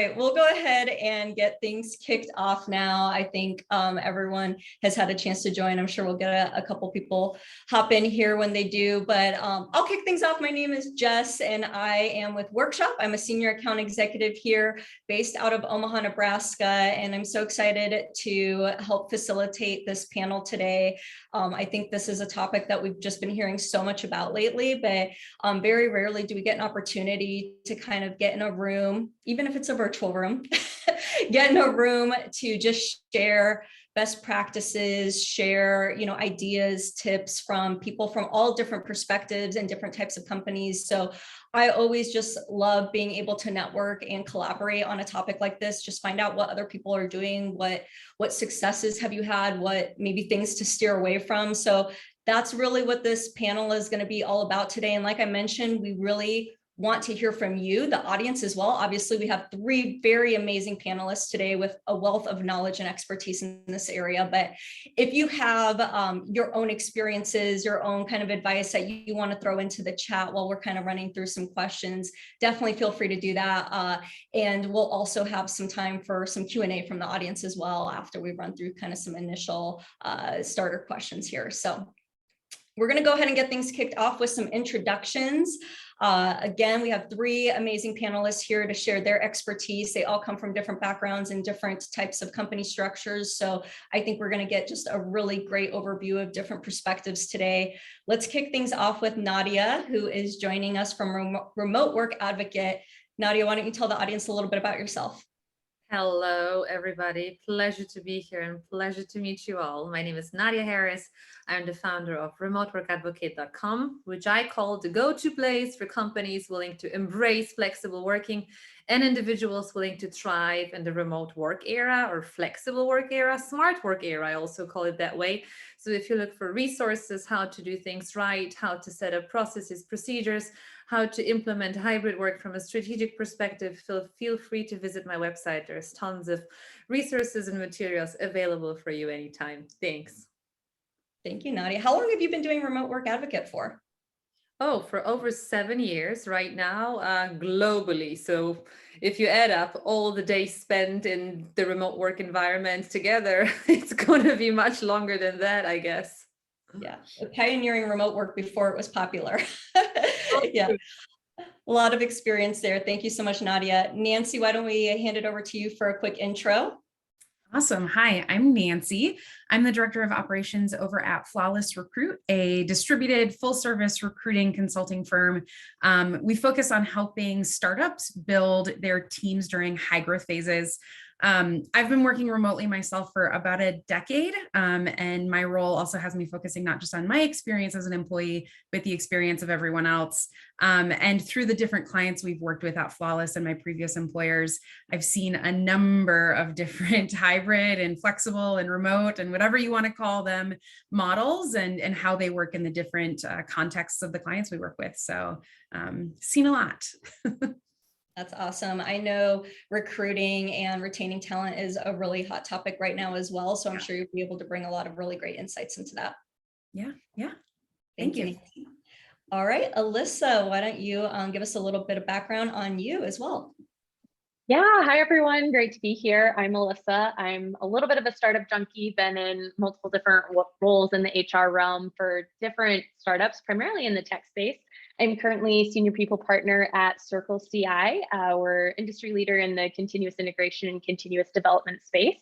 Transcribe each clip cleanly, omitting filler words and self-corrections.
right, we'll go ahead and get things kicked off now. I think everyone has had a chance to join. I'm sure we'll get a couple people hop in here when they do, but I'll kick things off. My name is Jess and I am with Workshop. I'm a senior account executive here based out of Omaha, Nebraska, and I'm so excited to help facilitate this panel today. I think this is a topic that we've just been hearing so much about lately, but very rarely do we get an opportunity to kind of get in a room, even if it's a virtual room, get in a room to just share best practices, share, ideas, tips from people from all different perspectives and different types of companies. So I always just love being able to network and collaborate on a topic like this, just find out what other people are doing, what successes have you had, what maybe things to steer away from. So that's really what this panel is going to be all about today. And like I mentioned, we really want to hear from you, the audience as well. Obviously, we have three very amazing panelists today with a wealth of knowledge and expertise in this area. But if you have your own experiences, your own kind of advice that you want to throw into the chat while we're kind of running through some questions, definitely feel free to do that. And we'll also have some time for some Q&A from the audience as well after we run through kind of some initial starter questions here. So we're going to go ahead and get things kicked off with some introductions. Again, we have three amazing panelists here to share their expertise. They all come from different backgrounds and different types of company structures. So I think we're going to get just a really great overview of different perspectives today. Let's kick things off with Nadia, who is joining us from Remote Work Advocate. Nadia, why don't you tell the audience a little bit about yourself? Hello, everybody. Pleasure to be here and pleasure to meet you all. My name is Nadia Harris. I'm the founder of remoteworkadvocate.com, which I call the go-to place for companies willing to embrace flexible working and individuals willing to thrive in the remote work era or flexible work era, smart work era, I also call it that way. So if you look for resources, how to do things right, how to set up processes, procedures, how to implement hybrid work from a strategic perspective, feel free to visit my website. There's tons of resources and materials available for you anytime. Thanks. Thank you, Nadia. How long have you been doing Remote Work Advocate for? Oh, for over 7 years right now, globally. So if you add up all the days spent in the remote work environment together, it's going to be much longer than that, I guess. Yeah, pioneering remote work before it was popular. Yeah, a lot of experience there. Thank you so much, Nadia. Nancy, why don't we hand it over to you for a quick intro? Awesome. Hi, I'm Nancy. I'm the Director of Operations over at Flawless Recruit, a distributed full-service recruiting consulting firm. We focus on helping startups build their teams during high-growth phases. I've been working remotely myself for about a decade, and my role also has me focusing not just on my experience as an employee, but the experience of everyone else. And through the different clients we've worked with at Flawless and my previous employers, I've seen a number of different hybrid and flexible and remote and whatever you want to call them models and how they work in the different contexts of the clients we work with. So seen a lot. That's awesome. I know recruiting and retaining talent is a really hot topic right now as well. So I'm sure you'll be able to bring a lot of really great insights into that. Yeah. Thank you. All right, Alyssa, why don't you give us a little bit of background on you as well? Yeah, hi everyone, great to be here. I'm Alyssa. I'm a little bit of a startup junkie, been in multiple different roles in the HR realm for different startups, primarily in the tech space. I'm currently Senior People Partner at Circle CI. We're industry leader in the continuous integration and continuous development space.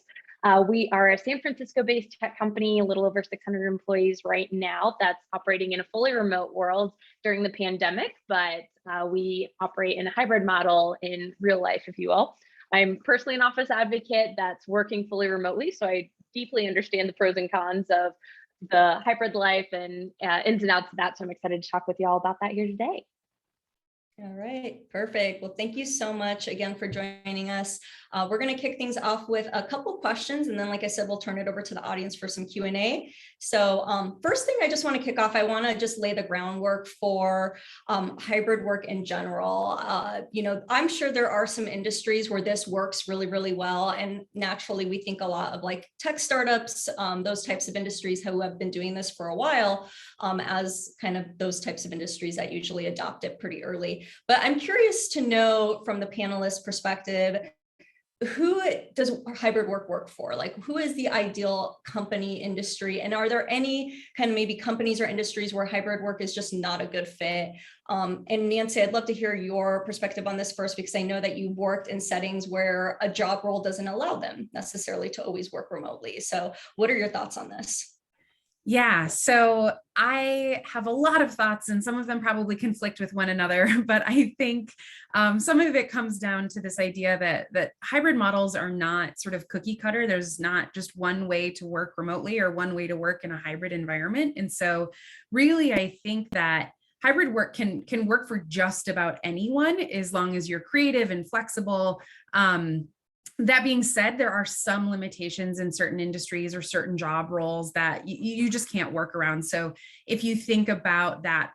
We are a San Francisco-based tech company, a little over 600 employees right now that's operating in a fully remote world during the pandemic, but we operate in a hybrid model in real life, if you will. I'm personally an office advocate that's working fully remotely, so I deeply understand the pros and cons of the hybrid life and ins and outs of that. So I'm excited to talk with you all about that here today. All right, perfect. Well, thank you so much again for joining us. We're going to kick things off with a couple questions, and then, like I said, we'll turn it over to the audience for some Q&A. So first thing I just want to kick off, I want to just lay the groundwork for hybrid work in general. I'm sure there are some industries where this works really, really well. And naturally, we think a lot of like tech startups, those types of industries who have been doing this for a while, as kind of those types of industries that usually adopt it pretty early. But I'm curious to know from the panelist perspective, who does hybrid work for? Like, who is the ideal company industry? And are there any kind of maybe companies or industries where hybrid work is just not a good fit? And Nancy, I'd love to hear your perspective on this first, because I know that you worked in settings where a job role doesn't allow them necessarily to always work remotely. So what are your thoughts on this? Yeah, so I have a lot of thoughts, and some of them probably conflict with one another, but I think some of it comes down to this idea that hybrid models are not sort of cookie cutter. There's not just one way to work remotely or one way to work in a hybrid environment. And so really, I think that hybrid work can work for just about anyone as long as you're creative and flexible. That being said, there are some limitations in certain industries or certain job roles that you just can't work around. So if you think about that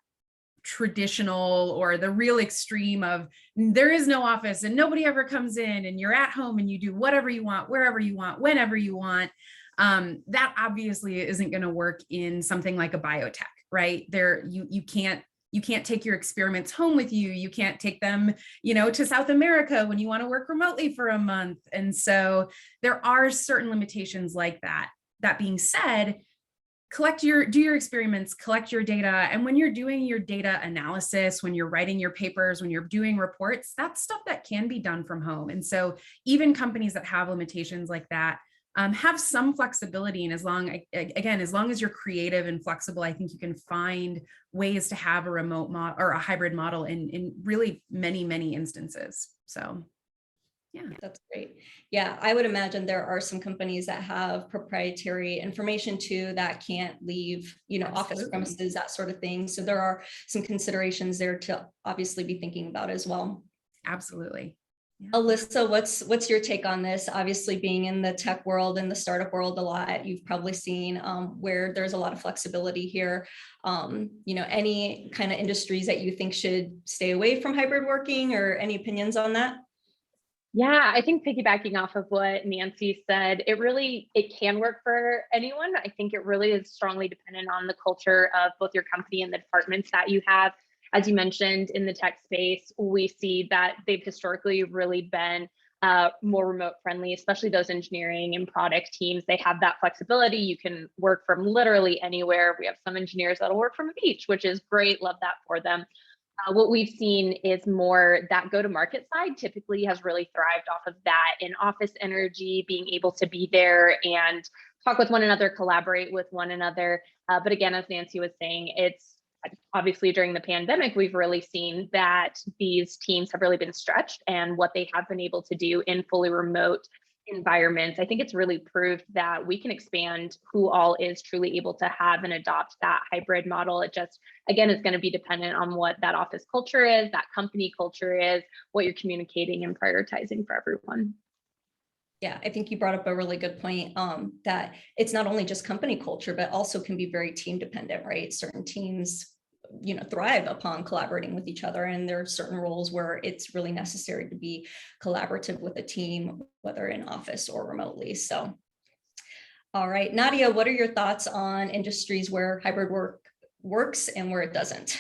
traditional or the real extreme of there is no office and nobody ever comes in and you're at home and you do whatever you want, wherever you want, whenever you want, that obviously isn't going to work in something like a biotech, right? You can't take your experiments home with you. You can't take them, to South America when you want to work remotely for a month. And so there are certain limitations like that. That being said, do your experiments, collect your data. And when you're doing your data analysis, when you're writing your papers, when you're doing reports, that's stuff that can be done from home. And so even companies that have limitations like that have some flexibility. And as long as you're creative and flexible, I think you can find ways to have a remote model or a hybrid model in really many, many instances. So yeah. That's great. Yeah, I would imagine there are some companies that have proprietary information too that can't leave, office premises, that sort of thing. So there are some considerations there to obviously be thinking about as well. Absolutely. Yeah. Alyssa, what's your take on this? Obviously, being in the tech world and the startup world a lot, you've probably seen where there's a lot of flexibility here. Any kind of industries that you think should stay away from hybrid working, or any opinions on that? Yeah, I think piggybacking off of what Nancy said, it can work for anyone. I think it really is strongly dependent on the culture of both your company and the departments that you have. As you mentioned, in the tech space, we see that they've historically really been more remote friendly, especially those engineering and product teams. They have that flexibility. You can work from literally anywhere. We have some engineers that'll work from a beach, which is great. Love that for them. What we've seen is more that go-to-market side typically has really thrived off of that in office energy, being able to be there and talk with one another, collaborate with one another. But again, as Nancy was saying, it's obviously during the pandemic, we've really seen that these teams have really been stretched, and what they have been able to do in fully remote environments, I think it's really proved that we can expand who all is truly able to have and adopt that hybrid model. It just, again, is going to be dependent on what that office culture is, that company culture is, what you're communicating and prioritizing for everyone. Yeah, I think you brought up a really good point, that it's not only just company culture, but also can be very team dependent, right? Certain teams thrive upon collaborating with each other, and there are certain roles where it's really necessary to be collaborative with a team, whether in office or remotely. So, all right, Nadia, what are your thoughts on industries where hybrid work works and where it doesn't?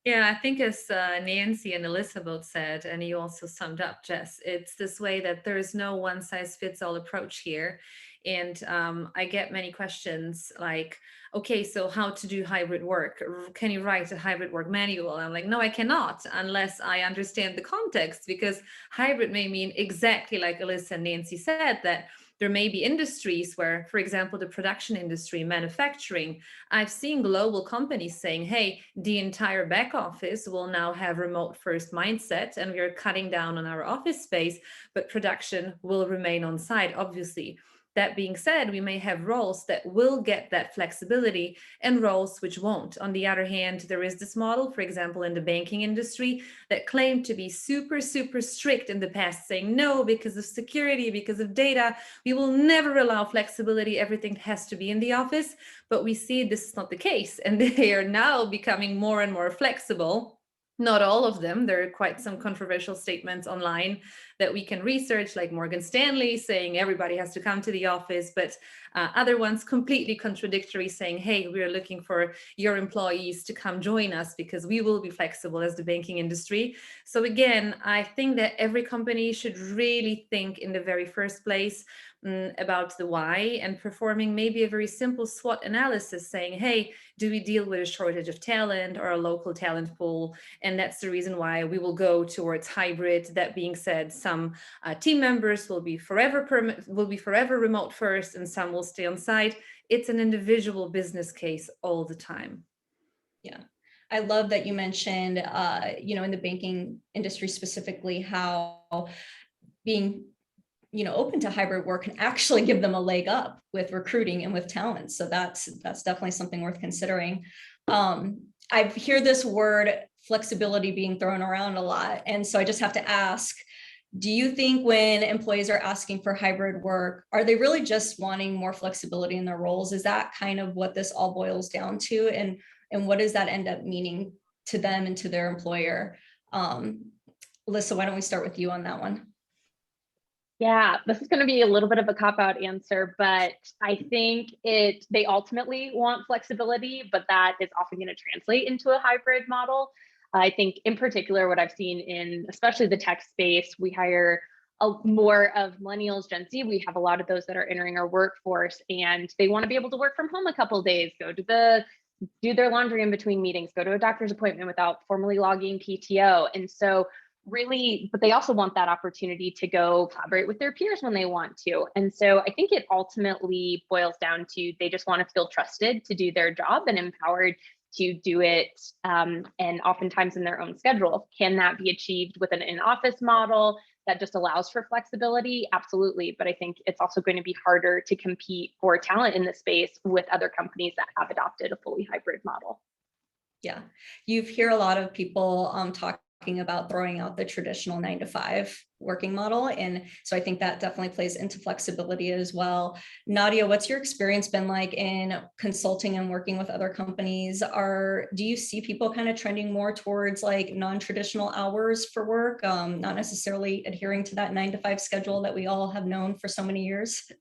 Yeah, I think as Nancy and Alyssa both said, and you also summed up, Jess, it's this way that there is no one size fits all approach here. And I get many questions like, okay, so how to do hybrid work? Can you write a hybrid work manual? I'm like, no, I cannot, unless I understand the context, because hybrid may mean exactly like Alyssa and Nancy said, that there may be industries where, for example, the production industry, manufacturing, I've seen global companies saying, hey, the entire back office will now have remote first mindset, and we're cutting down on our office space, but production will remain on site, obviously. That being said, we may have roles that will get that flexibility and roles which won't. On the other hand, there is this model, for example, in the banking industry that claimed to be super, super strict in the past, saying no, because of security, because of data, we will never allow flexibility. Everything has to be in the office. But we see this is not the case, and they are now becoming more and more flexible. Not all of them. There are quite some controversial statements online that we can research, like Morgan Stanley saying everybody has to come to the office, but other ones completely contradictory, saying, hey, we are looking for your employees to come join us because we will be flexible as the banking industry. So again, I think that every company should really think in the very first place about the why, and performing maybe a very simple SWOT analysis saying, hey, do we deal with a shortage of talent or a local talent pool? And that's the reason why we will go towards hybrid. That being said, some team members will be forever remote first, and some will stay on site. It's an individual business case all the time. Yeah. I love that you mentioned, in the banking industry specifically, how being open to hybrid work can actually give them a leg up with recruiting and with talent. So that's definitely something worth considering. I hear this word flexibility being thrown around a lot. And so I just have to ask, do you think when employees are asking for hybrid work, are they really just wanting more flexibility in their roles? Is that kind of what this all boils down to? And what does that end up meaning to them and to their employer? Alyssa, why don't we start with you on that one? Yeah, this is going to be a little bit of a cop-out answer, but I think they ultimately want flexibility, but that is often going to translate into a hybrid model. I think in particular, what I've seen in especially the tech space, we hire more of millennials, Gen Z. We have a lot of those that are entering our workforce, and they want to be able to work from home a couple of days, do their laundry in between meetings, go to a doctor's appointment without formally logging PTO. And so really, but they also want that opportunity to go collaborate with their peers when they want to. And so I think it ultimately boils down to they just want to feel trusted to do their job and empowered to do it, and oftentimes in their own schedule. Can that be achieved with an in-office model that just allows for flexibility? Absolutely. But I think it's also going to be harder to compete for talent in the space with other companies that have adopted a fully hybrid model. Yeah, you hear a lot of people talking about throwing out the traditional 9-to-5 working model. And so I think that definitely plays into flexibility as well. Nadia, what's your experience been like in consulting and working with other companies? Do you see people kind of trending more towards like non-traditional hours for work, not necessarily adhering to that 9-to-5 schedule that we all have known for so many years?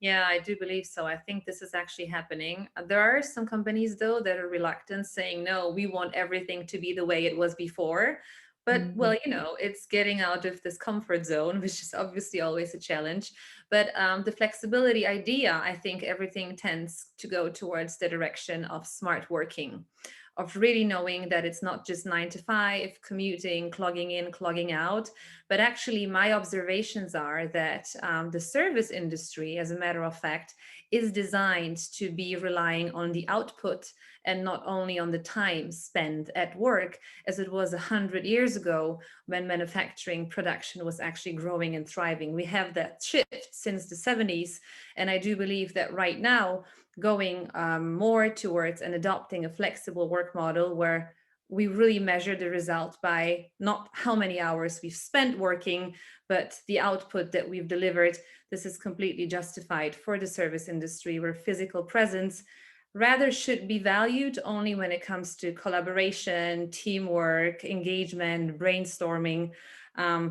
Yeah, I do believe so. I think this is actually happening. There are some companies, though, that are reluctant, saying, no, we want everything to be the way it was before. But, well, it's getting out of this comfort zone, which is obviously always a challenge. But the flexibility idea, I think everything tends to go towards the direction of smart working, of really knowing that it's not just 9-to-5, commuting, clogging in, clogging out, but actually my observations are that the service industry, as a matter of fact, is designed to be relying on the output and not only on the time spent at work, as it was 100 years ago when manufacturing production was actually growing and thriving. We have that shift since the 70s. And I do believe that right now, going more towards and adopting a flexible work model where we really measure the result by not how many hours we've spent working, but the output that we've delivered. This is completely justified for the service industry, where physical presence rather should be valued only when it comes to collaboration, teamwork, engagement, brainstorming,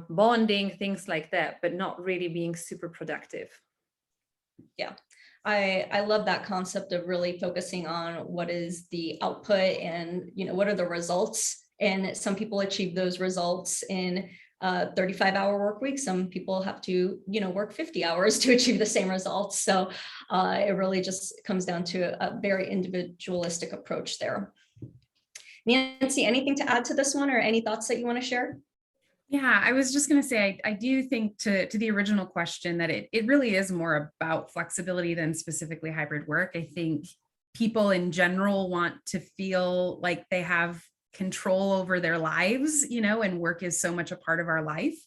bonding, things like that, but not really being super productive. Yeah. I love that concept of really focusing on what is the output and, what are the results. And some people achieve those results in 35-hour work week. Some people have to, work 50 hours to achieve the same results. So it really just comes down to a very individualistic approach there. Nancy, anything to add to this one or any thoughts that you want to share? Yeah, I was just going to say, I do think to the original question that it really is more about flexibility than specifically hybrid work. I think people in general want to feel like they have control over their lives, and work is so much a part of our life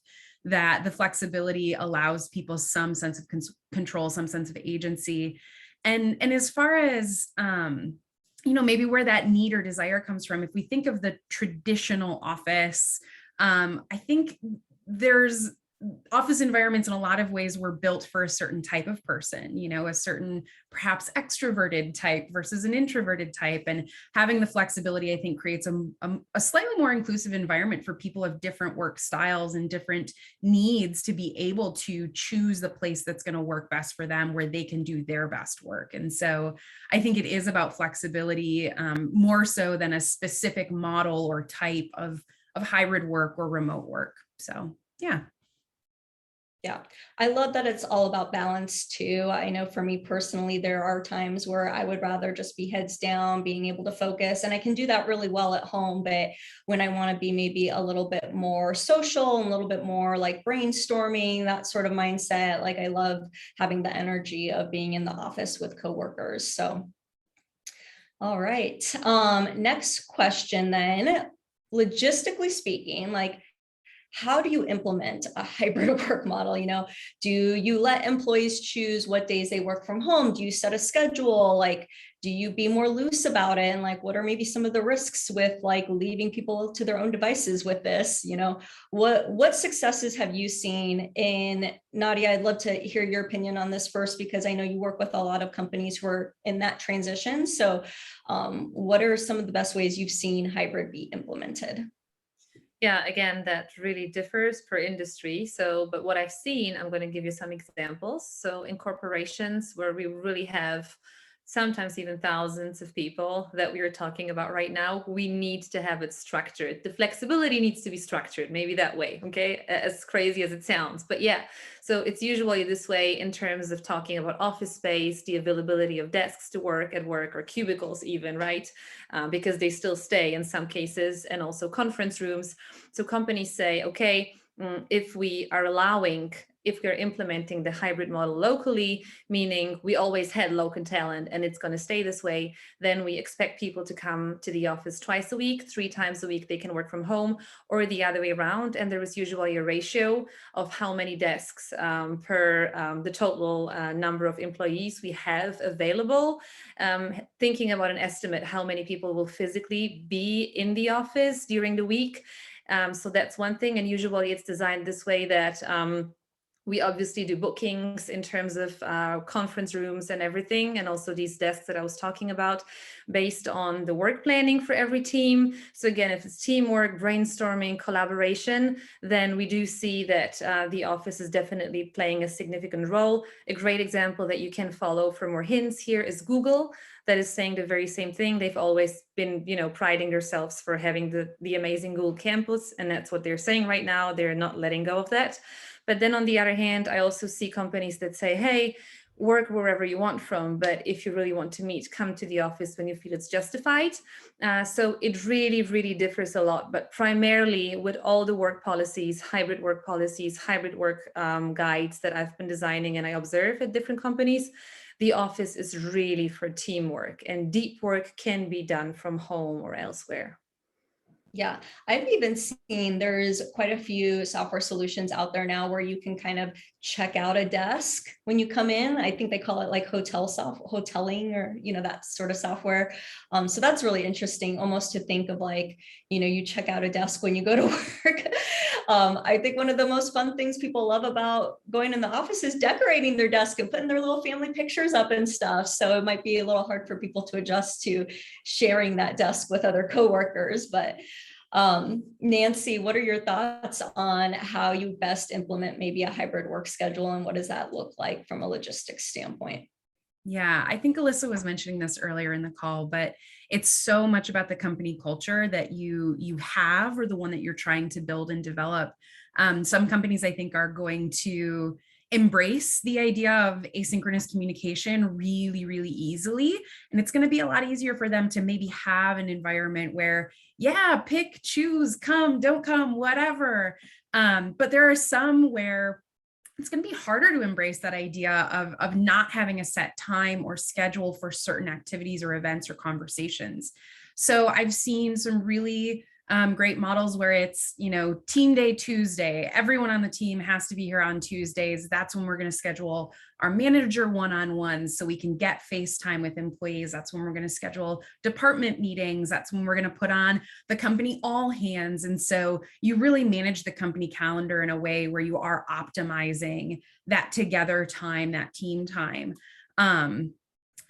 that the flexibility allows people some sense of control, some sense of agency. And as far as, maybe where that need or desire comes from, if we think of the traditional office, I think there's office environments in a lot of ways were built for a certain type of person, a certain perhaps extroverted type versus an introverted type. And having the flexibility, I think, creates a slightly more inclusive environment for people of different work styles and different needs to be able to choose the place that's going to work best for them, where they can do their best work. And so I think it is about flexibility, more so than a specific model or type of hybrid work or remote work. So, yeah. Yeah, I love that it's all about balance too. I know for me personally, there are times where I would rather just be heads down, being able to focus, and I can do that really well at home. But when I want to be maybe a little bit more social and a little bit more like brainstorming, that sort of mindset, like I love having the energy of being in the office with coworkers. So, all right. Next question then, logistically speaking, like, how do you implement a hybrid work model? Do you let employees choose what days they work from home? Do you set a schedule? Like, do you be more loose about it? And like, what are maybe some of the risks with like leaving people to their own devices with this? What successes have you seen in Nadia? I'd love to hear your opinion on this first, because I know you work with a lot of companies who are in that transition. So what are some of the best ways you've seen hybrid be implemented? Yeah, again, that really differs per industry. So, but what I've seen, I'm going to give you some examples. So in corporations where we really have sometimes even thousands of people that we are talking about right now, we need to have it structured. The flexibility needs to be structured, maybe that way, okay? As crazy as it sounds. But yeah, so it's usually this way in terms of talking about office space, the availability of desks to work at work, or cubicles even, right? Because they still stay in some cases, and also conference rooms. So companies say, okay, if we're implementing the hybrid model locally, meaning we always had local talent and it's going to stay this way, then we expect people to come to the office twice a week, 3 times a week they can work from home, or the other way around. And there is usually a ratio of how many desks per the total number of employees we have available. Thinking about an estimate, how many people will physically be in the office during the week. So that's one thing. And usually it's designed this way that we obviously do bookings in terms of conference rooms and everything, and also these desks that I was talking about, based on the work planning for every team. So again, if it's teamwork, brainstorming, collaboration, then we do see that the office is definitely playing a significant role. A great example that you can follow for more hints here is Google, that is saying the very same thing. They've always been, priding themselves for having the amazing Google campus, and that's what they're saying right now. They're not letting go of that. But then on the other hand, I also see companies that say, hey, work wherever you want from, but if you really want to meet, come to the office when you feel it's justified. So it really, really differs a lot, but primarily with all the work policies, hybrid work guides that I've been designing and I observe at different companies, the office is really for teamwork, and deep work can be done from home or elsewhere. Yeah, I've even seen there's quite a few software solutions out there now where you can kind of check out a desk when you come in. I think they call it like hoteling, or that sort of software. So that's really interesting, almost to think of like, you check out a desk when you go to work. I think one of the most fun things people love about going in the office is decorating their desk and putting their little family pictures up and stuff. So it might be a little hard for people to adjust to sharing that desk with other coworkers, but Nancy, what are your thoughts on how you best implement maybe a hybrid work schedule, and what does that look like from a logistics standpoint? Yeah, I think Alyssa was mentioning this earlier in the call, but it's so much about the company culture that you have, or the one that you're trying to build and develop. Some companies, I think, are going to embrace the idea of asynchronous communication really, really easily. And it's going to be a lot easier for them to maybe have an environment where, yeah, pick, choose, come, don't come, whatever. But there are some where it's going to be harder to embrace that idea of not having a set time or schedule for certain activities or events or conversations. So I've seen some really great models where it's, team day Tuesday, everyone on the team has to be here on Tuesdays. That's when we're going to schedule our manager one-on-ones so we can get FaceTime with employees. That's when we're going to schedule department meetings. That's when we're going to put on the company all hands. And so you really manage the company calendar in a way where you are optimizing that together time, that team time.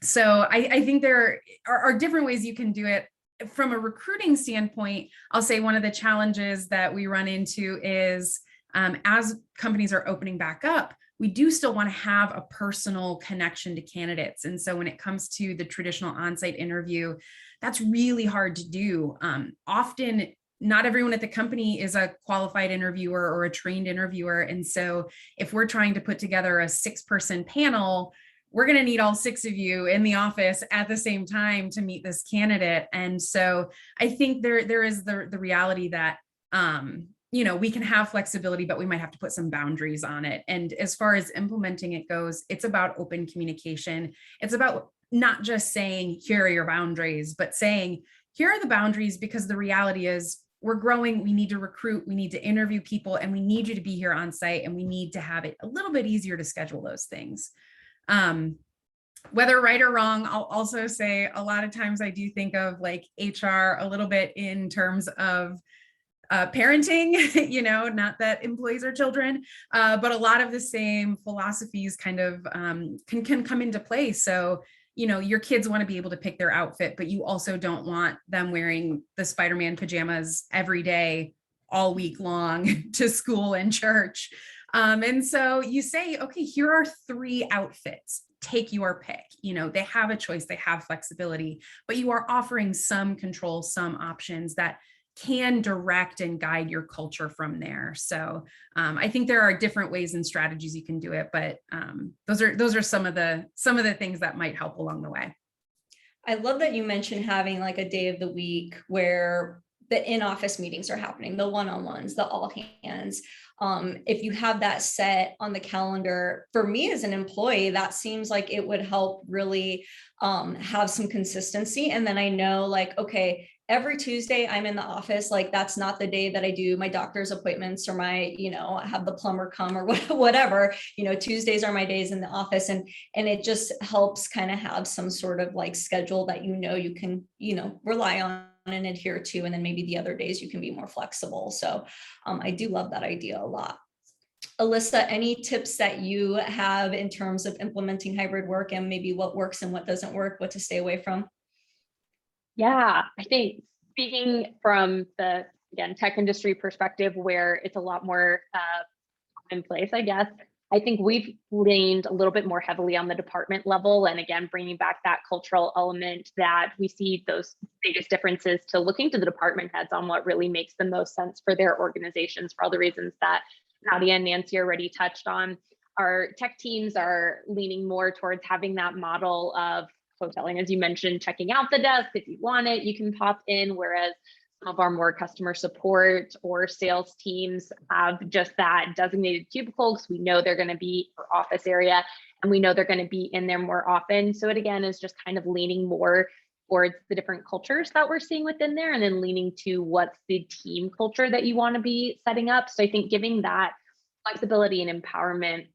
So I think there are different ways you can do it. From a recruiting standpoint, I'll say one of the challenges that we run into is as companies are opening back up, we do still want to have a personal connection to candidates. And so when it comes to the traditional on-site interview, that's really hard to do. Often, not everyone at the company is a qualified interviewer or a trained interviewer. And so if we're trying to put together a 6-person panel, we're going to need all 6 of you in the office at the same time to meet this candidate. And so I think there is the reality that, we can have flexibility, but we might have to put some boundaries on it. And as far as implementing it goes, it's about open communication. It's about not just saying, here are your boundaries, but saying, here are the boundaries, because the reality is we're growing, we need to recruit, we need to interview people, and we need you to be here on site, and we need to have it a little bit easier to schedule those things. Whether right or wrong, I'll also say a lot of times I do think of like HR a little bit in terms of parenting, not that employees are children, but a lot of the same philosophies kind of can come into play. So, your kids want to be able to pick their outfit, but you also don't want them wearing the Spider-Man pajamas every day, all week long to school and church. And so you say, okay, here are 3 outfits. Take your pick. They have a choice, they have flexibility, but you are offering some control, some options that can direct and guide your culture from there. So I think there are different ways and strategies you can do it, but those are some of the things that might help along the way. I love that you mentioned having like a day of the week where the in-office meetings are happening, the one-on-ones, the all hands. If you have that set on the calendar, for me as an employee, that seems like it would help really have some consistency. And then I know like, okay, every Tuesday I'm in the office, like that's not the day that I do my doctor's appointments or my, have the plumber come or whatever, Tuesdays are my days in the office. And it just helps kind of have some sort of like schedule that, you can, rely on and adhere to. And then maybe the other days you can be more flexible. So I do love that idea a lot. Alyssa, any tips that you have in terms of implementing hybrid work and maybe what works and what doesn't work, what to stay away from? Yeah, I think speaking from the, again, tech industry perspective, where it's a lot more in place, I guess, I think we've leaned a little bit more heavily on the department level. And again, bringing back that cultural element that we see those biggest differences to looking to the department heads on what really makes the most sense for their organizations, for all the reasons that Nadia and Nancy already touched on. Our tech teams are leaning more towards having that model of hoteling, as you mentioned, checking out the desk. If you want it, you can pop in. Whereas some of our more customer support or sales teams have just that designated cubicle because we know they're going to be our office area and we know they're going to be in there more often. So it again is just kind of leaning more towards the different cultures that we're seeing within there and then leaning to what's the team culture that you want to be setting up. So I think giving that flexibility and empowerment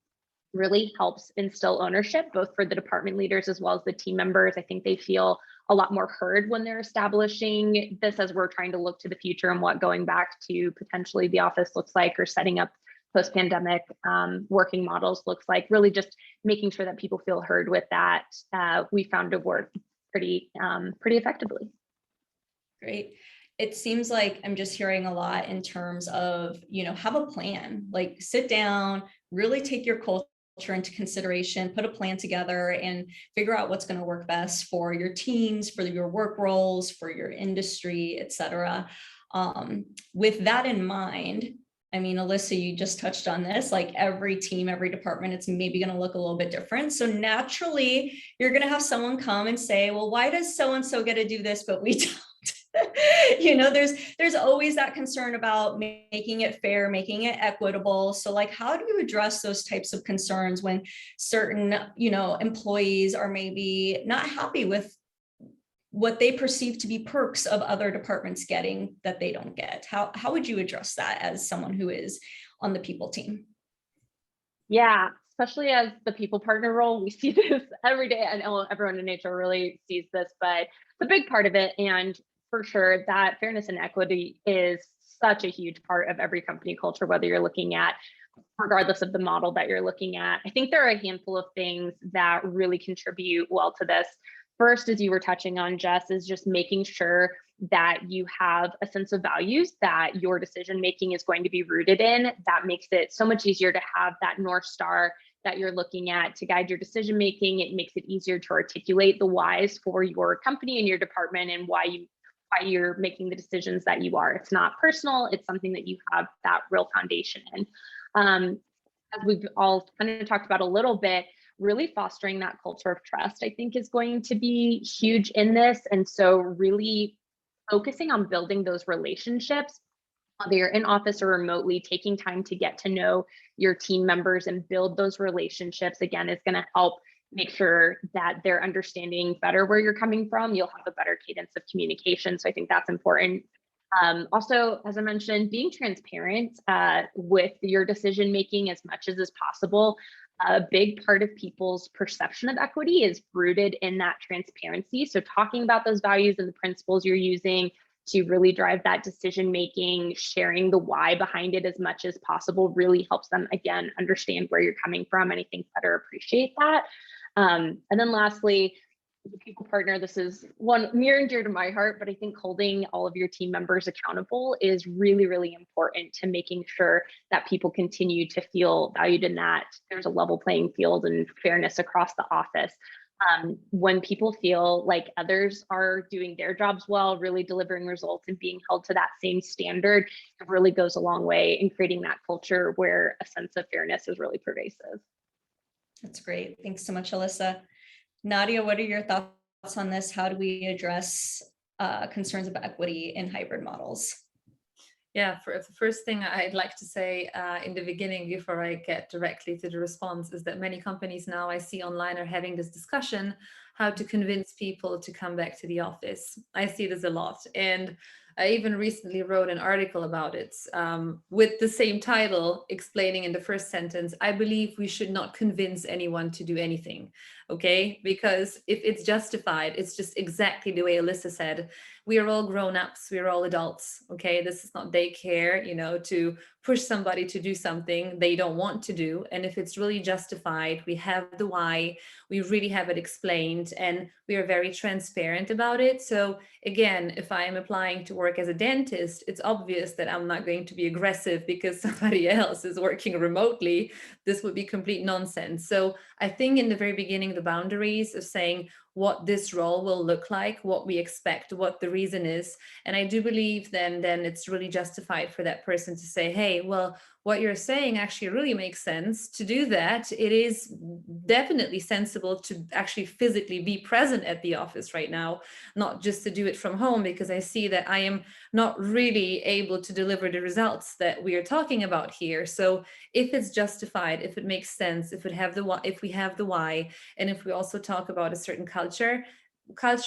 really helps instill ownership, both for the department leaders as well as the team members. I think they feel a lot more heard when they're establishing this as we're trying to look to the future and what going back to potentially the office looks like or setting up post-pandemic working models looks like, really just making sure that people feel heard with that. We found to work pretty effectively. Great. It seems like I'm just hearing a lot in terms of, have a plan, like sit down, really take your culture into consideration, put a plan together and figure out what's going to work best for your teams, for your work roles, for your industry, et cetera. With that in mind, I mean, Alyssa, you just touched on this, like every team, every department, it's maybe going to look a little bit different. So naturally, you're going to have someone come and say, well, why does so-and-so get to do this, but we don't? There's always that concern about making it fair, making it equitable. So like, how do you address those types of concerns when certain, employees are maybe not happy with what they perceive to be perks of other departments getting that they don't get. How would you address that as someone who is on the people team? Yeah, especially as the people partner role, we see this every day. I know everyone in HR really sees this, but it's a big part of it. And for sure, that fairness and equity is such a huge part of every company culture, whether you're looking at, regardless of the model that you're looking at. I think there are a handful of things that really contribute well to this. First, as you were touching on, Jess, is just making sure that you have a sense of values that your decision making is going to be rooted in. That makes it so much easier to have that North Star that you're looking at to guide your decision making. It makes it easier to articulate the whys for your company and your department and why you're making the decisions that you are. It's not personal, it's something that you have that real foundation in. As we've all kind of talked about a little bit, really fostering that culture of trust, I think, is going to be huge in this. And so really focusing on building those relationships, whether you're in office or remotely, taking time to get to know your team members and build those relationships, again, is going to help make sure that they're understanding better where you're coming from. You'll have a better cadence of communication. So I think that's important. Also, as I mentioned, being transparent with your decision making as much as is possible. A big part of people's perception of equity is rooted in that transparency. So talking about those values and the principles you're using to really drive that decision making, sharing the why behind it as much as possible really helps them, again, understand where you're coming from, and I think better appreciate that. And then lastly, the people partner, this is one near and dear to my heart, but I think holding all of your team members accountable is really, really important to making sure that people continue to feel valued in that there's a level playing field and fairness across the office. When people feel like others are doing their jobs well, really delivering results and being held to that same standard, it really goes a long way in creating that culture where a sense of fairness is really pervasive. That's great. Thanks so much, Alyssa. Nadia, what are your thoughts on this? How do we address concerns of equity in hybrid models? Yeah, for the first thing I'd like to say in the beginning, before I get directly to the response, is that many companies now I see online are having this discussion, how to convince people to come back to the office. I see this a lot. And I even recently wrote an article about it with the same title, explaining in the first sentence, I believe we should not convince anyone to do anything, okay? Because if it's justified, it's just exactly the way Alyssa said. We are all grown-ups, we are all adults, okay? This is not daycare, you know, to push somebody to do something they don't want to do. And if it's really justified, we have the why, we really have it explained, and we are very transparent about it. So again, if I am applying to work as a dentist, it's obvious that I'm not going to be aggressive because somebody else is working remotely. This would be complete nonsense. So I think in the very beginning, the boundaries of saying what this role will look like, what we expect, what the reason is. And I do believe then it's really justified for that person to say, hey, well, what you're saying actually really makes sense. To do that, it is definitely sensible to actually physically be present at the office right now, not just to do it from home, because I see that I am not really able to deliver the results that we are talking about here. So if it's justified, if it makes sense, if we have the why, and if we also talk about a certain culture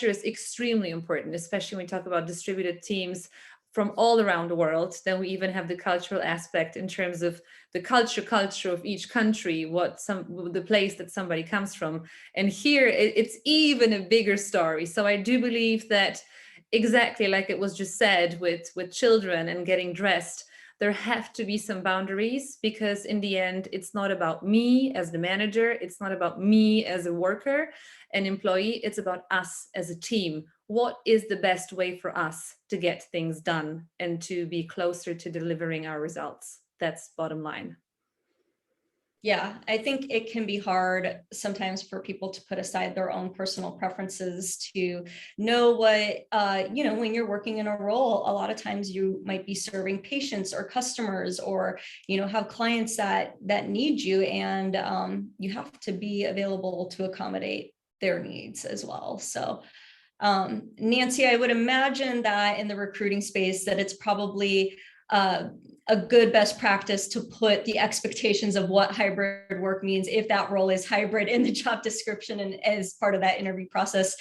is extremely important, especially when we talk about distributed teams from all around the world. Then we even have the cultural aspect in terms of the culture of each country, the place that somebody comes from. And here it's even a bigger story. So I do believe that exactly like it was just said with children and getting dressed, there have to be some boundaries, because in the end, it's not about me as the manager. It's not about me as a worker, an employee. It's about us as a team. What is the best way for us to get things done and to be closer to delivering our results? That's bottom line. Yeah, I think it can be hard sometimes for people to put aside their own personal preferences to know what, when you're working in a role, a lot of times you might be serving patients or customers, or, have clients that need you, and you have to be available to accommodate their needs as well. So Nancy, I would imagine that in the recruiting space that it's probably a good best practice to put the expectations of what hybrid work means, if that role is hybrid, in the job description and as part of that interview process.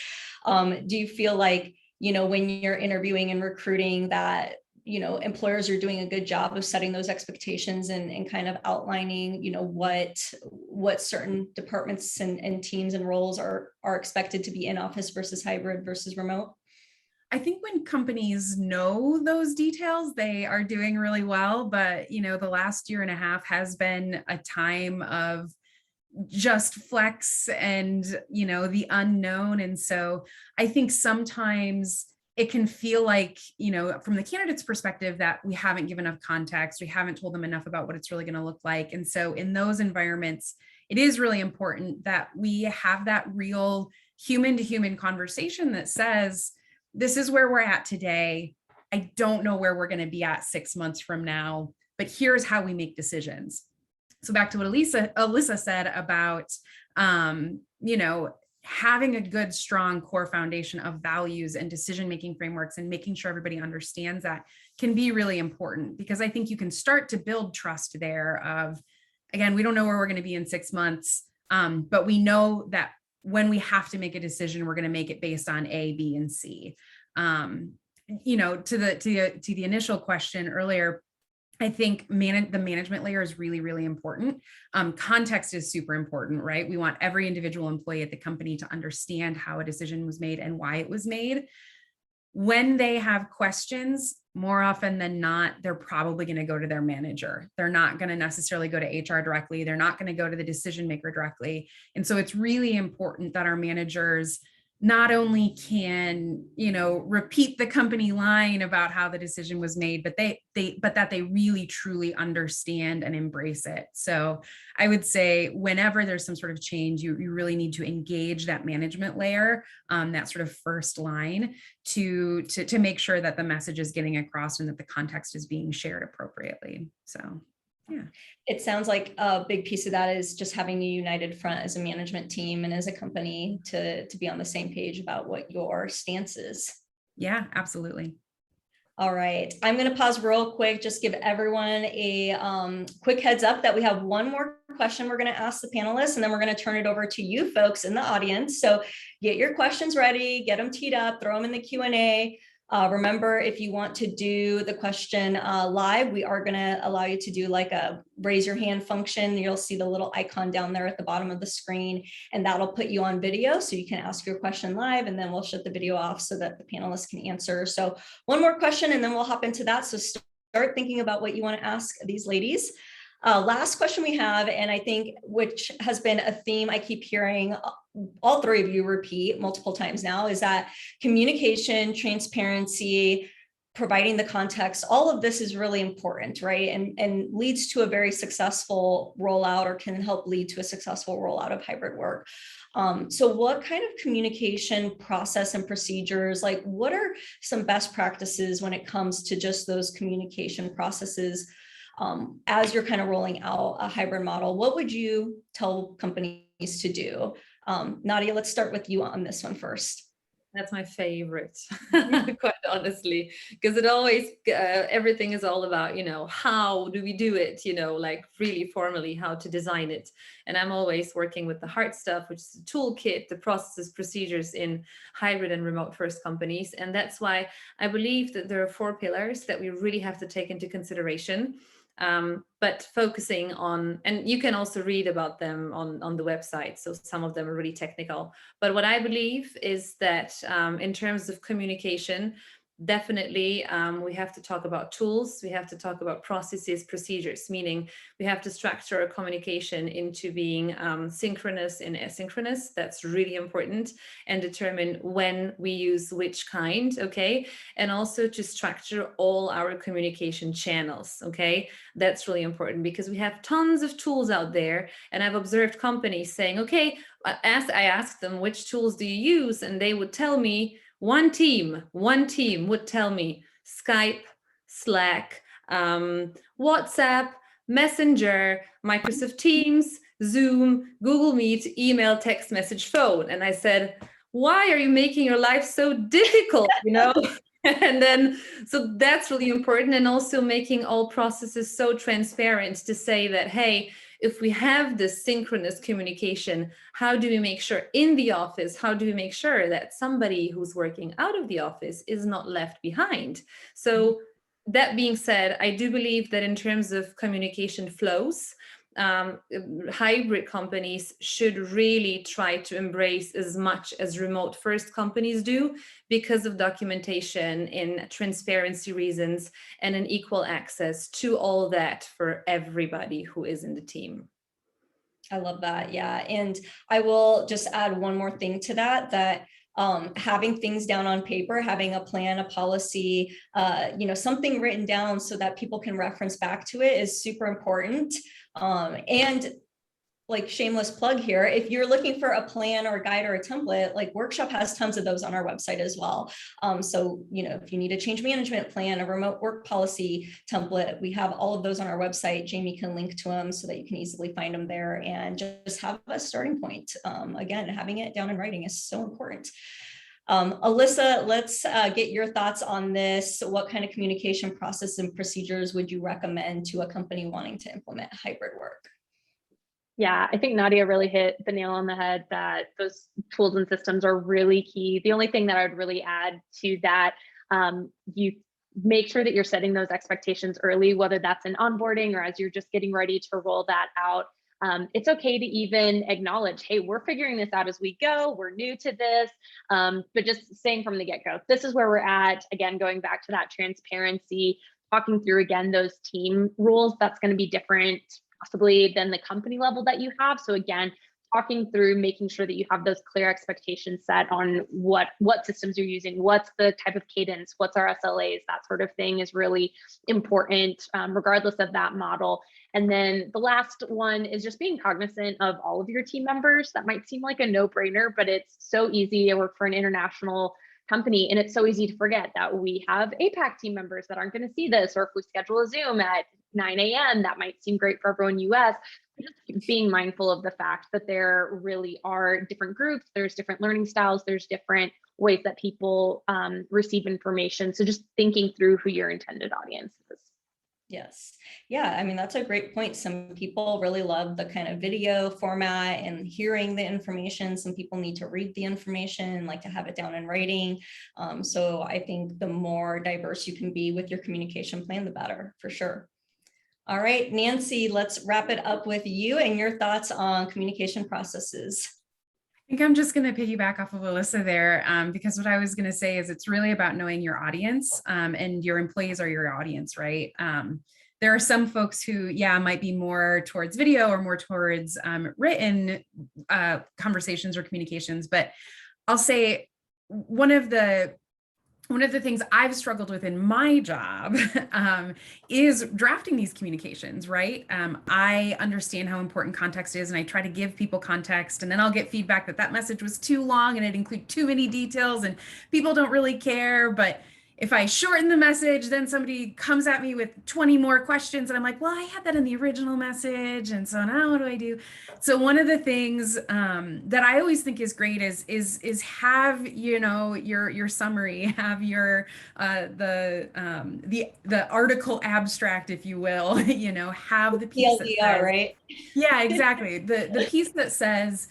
Do you feel like, when you're interviewing and recruiting that, employers are doing a good job of setting those expectations and kind of outlining, what certain departments and teams and roles are expected to be in office versus hybrid versus remote? I think when companies know those details, they are doing really well. But, the last year and a half has been a time of just flex and, the unknown. And so I think sometimes it can feel like, from the candidate's perspective, that we haven't given enough context. We haven't told them enough about what it's really going to look like. And so in those environments, it is really important that we have that real human to human conversation that says, this is where we're at today. I don't know where we're going to be at 6 months from now, but here's how we make decisions. So back to what Alyssa said about, having a good, strong core foundation of values and decision-making frameworks and making sure everybody understands that can be really important, because I think you can start to build trust there of, again, we don't know where we're going to be in 6 months, but we know that when we have to make a decision, we're going to make it based on A, B, and C. To the initial question earlier, I think the management layer is really, really important. Context is super important, right? We want every individual employee at the company to understand how a decision was made and why it was made. When they have questions, more often than not, they're probably going to go to their manager. They're not going to necessarily go to HR directly. They're not going to go to the decision maker directly. And so it's really important that our managers not only can, repeat the company line about how the decision was made, but that they really truly understand and embrace it. So I would say whenever there's some sort of change, you really need to engage that management layer, that sort of first line to make sure that the message is getting across and that the context is being shared appropriately. So yeah. It sounds like a big piece of that is just having a united front as a management team and as a company to be on the same page about what your stance is. Yeah, absolutely. All right. I'm going to pause real quick, just give everyone a quick heads up that we have one more question we're going to ask the panelists, and then we're going to turn it over to you folks in the audience. So get your questions ready, get them teed up, throw them in the Q&A. Remember, if you want to do the question live, we are going to allow you to do like a raise your hand function. You'll see the little icon down there at the bottom of the screen, and that'll put you on video so you can ask your question live, and then we'll shut the video off so that the panelists can answer. So one more question and then we'll hop into that. So start thinking about what you want to ask these ladies. Last question we have, and I think which has been a theme I keep hearing all three of you repeat multiple times now, is that communication, transparency, providing the context, all of this is really important, right? And leads to a very successful rollout, or can help lead to a successful rollout of hybrid work. So what kind of communication process and procedures, like what are some best practices when it comes to just those communication processes as you're kind of rolling out a hybrid model? What would you tell companies to do? Nadia, let's start with you on this one first. That's my favorite, quite honestly, because it always, everything is all about, how do we do it, like really formally how to design it. And I'm always working with the hard stuff, which is the toolkit, the processes, procedures in hybrid and remote first companies. And that's why I believe that there are 4 pillars that we really have to take into consideration. But focusing on, and you can also read about them on the website. So some of them are really technical. But what I believe is that in terms of communication, definitely we have to talk about tools. We have to talk about processes, procedures, meaning we have to structure our communication into being synchronous and asynchronous. That's really important, and determine when we use which kind, okay? And also to structure all our communication channels, okay? That's really important, because we have tons of tools out there, and I've observed companies saying, okay, I asked them, which tools do you use? And they would tell me, one team would tell me Skype, Slack, WhatsApp, Messenger, Microsoft Teams, Zoom, Google Meet, email, text message, phone. And I said, why are you making your life so difficult, And then, so that's really important. And also making all processes so transparent to say that, hey, if we have this synchronous communication, how do we make sure in the office, how do we make sure that somebody who's working out of the office is not left behind? So that being said, I do believe that in terms of communication flows, hybrid companies should really try to embrace as much as remote first companies do, because of documentation, in transparency reasons, and an equal access to all that for everybody who is in the team. I love that. Yeah. And I will just add one more thing to that, that having things down on paper, having a plan, a policy, something written down so that people can reference back to it is super important. And like, shameless plug here, if you're looking for a plan or a guide or a template, like Workshop has tons of those on our website as well. So, if you need a change management plan, a remote work policy template, we have all of those on our website. Jamie can link to them so that you can easily find them there, and just have a starting point. Again, having it down in writing is so important. Alyssa, let's get your thoughts on this. What kind of communication process and procedures would you recommend to a company wanting to implement hybrid work? Yeah, I think Nadia really hit the nail on the head that those tools and systems are really key. The only thing that I would really add to that, you make sure that you're setting those expectations early, whether that's in onboarding or as you're just getting ready to roll that out. It's okay to even acknowledge, hey, we're figuring this out as we go. We're new to this, but just saying from the get-go, this is where we're at. Again, going back to that transparency, talking through again those team rules, that's going to be different possibly than the company level that you have. So again, talking through, making sure that you have those clear expectations set on what systems you're using, what's the type of cadence, what's our SLAs, that sort of thing is really important, regardless of that model. And then the last one is just being cognizant of all of your team members. That might seem like a no-brainer, but it's so easy. I work for an international company, and it's so easy to forget that we have APAC team members that aren't going to see this, or if we schedule a Zoom at 9 a.m., that might seem great for everyone US. Just being mindful of the fact that there really are different groups, there's different learning styles, there's different ways that people receive information. So just thinking through who your intended audience is. Yes. Yeah. I mean, that's a great point. Some people really love the kind of video format and hearing the information. Some people need to read the information, like to have it down in writing. So I think the more diverse you can be with your communication plan, the better, for sure. All right, Nancy, let's wrap it up with you and your thoughts on communication processes. I think I'm just going to piggyback off of Alyssa there, because what I was going to say is it's really about knowing your audience, and your employees are your audience, right? There are some folks who, might be more towards video or more towards written conversations or communications. But I'll say one of the things I've struggled with in my job is drafting these communications, right? I understand how important context is, and I try to give people context, and then I'll get feedback that message was too long and it included too many details and people don't really care. But if I shorten the message, then somebody comes at me with 20 more questions, and I'm like, well, I had that in the original message, and so now what do I do? So one of the things that I always think is great is have your summary, have your the article abstract, if you will, have the piece that says, right? Yeah, exactly. The piece that says,